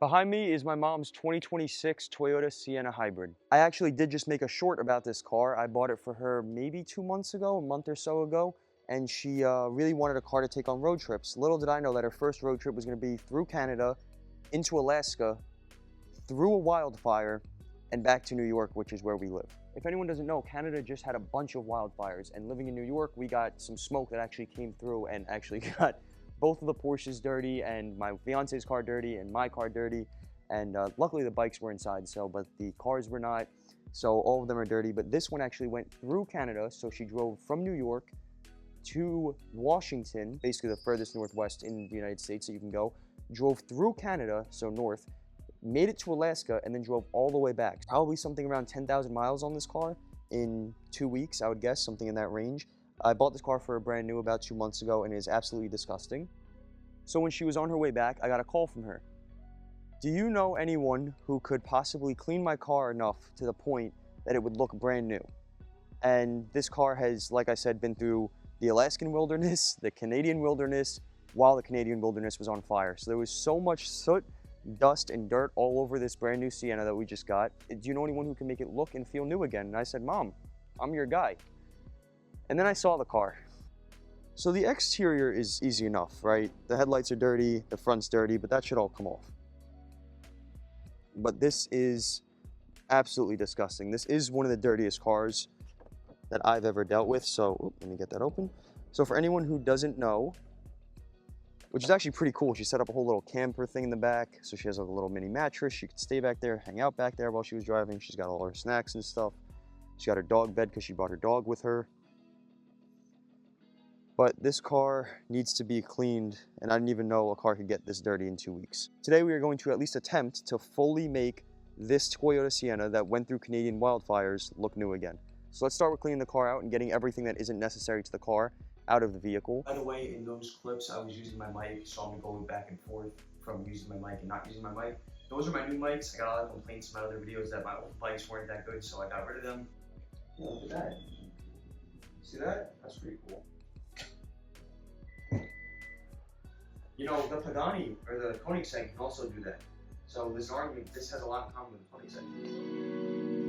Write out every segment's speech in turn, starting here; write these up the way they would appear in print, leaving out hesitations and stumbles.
Behind me is my mom's 2026 Toyota Sienna hybrid. I actually did just make a short about this car. I bought it for her maybe 2 months ago, a month or so ago, and she really wanted a car to take on road trips. Little did I know that her first road trip was going to be through Canada, into Alaska, through a wildfire, and back to New York, which is where we live. If anyone doesn't know, Canada just had a bunch of wildfires, and living in New York, we got some smoke that actually came through and actually got both of the Porsches dirty, and my fiance's car dirty, and my car dirty, and luckily the bikes were inside, but the cars were not, so all of them are dirty. But this one actually went through Canada, so she drove from New York to Washington, basically the furthest northwest in the United States that you can go, drove through Canada, so north, made it to Alaska, and then drove all the way back. Probably something around 10,000 miles on this car in 2 weeks, I would guess, something in that range. I bought this car for her brand new about 2 months ago, and it is absolutely disgusting. So when she was on her way back, I got a call from her. Do you know anyone who could possibly clean my car enough to the point that it would look brand new? And this car has, like I said, been through the Alaskan wilderness, the Canadian wilderness, while the Canadian wilderness was on fire. So there was so much soot, dust, and dirt all over this brand new Sienna that we just got. Do you know anyone who can make it look and feel new again? And I said, Mom, I'm your guy. And then I saw the car. So the exterior is easy enough, right? The headlights are dirty, the front's dirty, but that should all come off. But this is absolutely disgusting. This is one of the dirtiest cars that I've ever dealt with. So let me get that open. So for anyone who doesn't know, which is actually pretty cool, she set up a whole little camper thing in the back. So she has a little mini mattress. She could stay back there, hang out back there while she was driving. She's got all her snacks and stuff. She got her dog bed because she brought her dog with her. But this car needs to be cleaned, and I didn't even know a car could get this dirty in 2 weeks. Today we are going to at least attempt to fully make this Toyota Sienna that went through Canadian wildfires look new again. So let's start with cleaning the car out and getting everything that isn't necessary to the car out of the vehicle. By the way, in those clips I was using my mic, you saw me going back and forth from using my mic and not using my mic. Those are my new mics. I got a lot of complaints from my other videos that my old mics weren't that good, so I got rid of them. Yeah, look at that. See that? That's pretty cool. You know, the Pagani, or the Koenigsegg can also do that. So this argument, this has a lot in common with the Koenigsegg.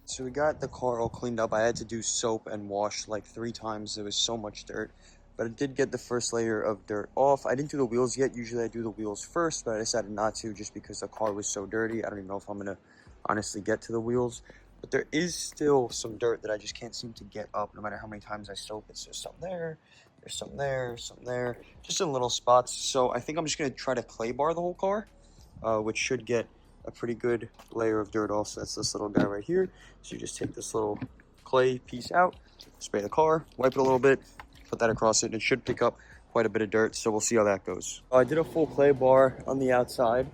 So we got the car all cleaned up. I had to do soap and wash like 3 times. There was so much dirt, but I did get the first layer of dirt off. I didn't do the wheels yet. Usually I do the wheels first, but I decided not to just because the car was so dirty. I don't even know if I'm gonna honestly get to the wheels, but there is still some dirt that I just can't seem to get up no matter how many times I soap. It's just some there, there's some there, some there, just in little spots. So I think I'm just gonna try to clay bar the whole car, which should get a pretty good layer of dirt off. So that's this little guy right here. So you just take this little clay piece out, spray the car, wipe it a little bit, put that across it, and it should pick up quite a bit of dirt. So we'll see how that goes. I did a full clay bar on the outside.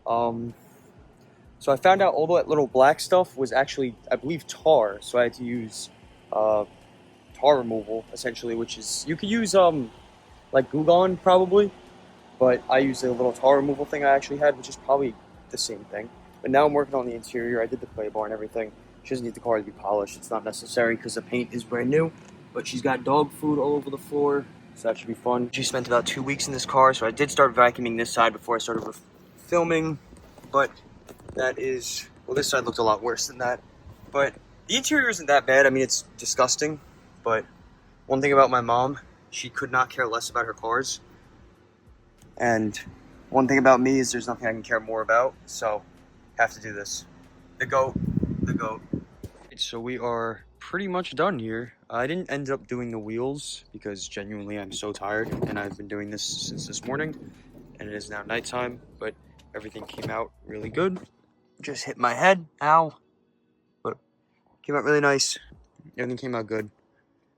So I found out all that little black stuff was actually, I believe, tar. So I had to use tar removal, essentially, which is, you could use like Goo Gone probably, but I used a little tar removal thing I actually had, which is probably the same thing. But now I'm working on the interior. I did the clay bar and everything. She doesn't need the car to be polished. It's not necessary because the paint is brand new, but she's got dog food all over the floor, so that should be fun. She spent about 2 weeks in this car, so I did start vacuuming this side before I started filming, but that is, well, this side looked a lot worse than that, but the interior isn't that bad. I mean, it's disgusting, but one thing about my mom, she could not care less about her cars, and one thing about me is there's nothing I can care more about, so have to do this. The goat, the goat. So we are pretty much done here. I didn't end up doing the wheels because genuinely I'm so tired, and I've been doing this since this morning, and it is now nighttime, but everything came out really good. Just hit my head, ow, but came out really nice. Everything came out good.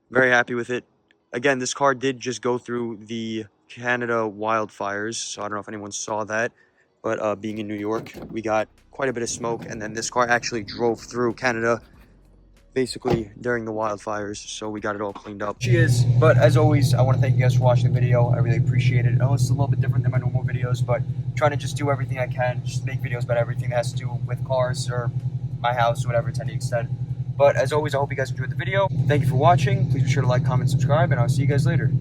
Very happy with it. Again, this car did just go through the Canada wildfires, so I don't know if anyone saw that, but being in New York, we got quite a bit of smoke, and then this car actually drove through Canada basically during the wildfires, so we got it all cleaned up. Cheers. But as always, I want to thank you guys for watching the video. I really appreciate it. I know it's a little bit different than my normal videos, but trying to just do everything I can, just make videos about everything that has to do with cars or my house or whatever to any extent. But as always, I hope you guys enjoyed the video. Thank you for watching. Please be sure to like, comment, subscribe, and I'll see you guys later.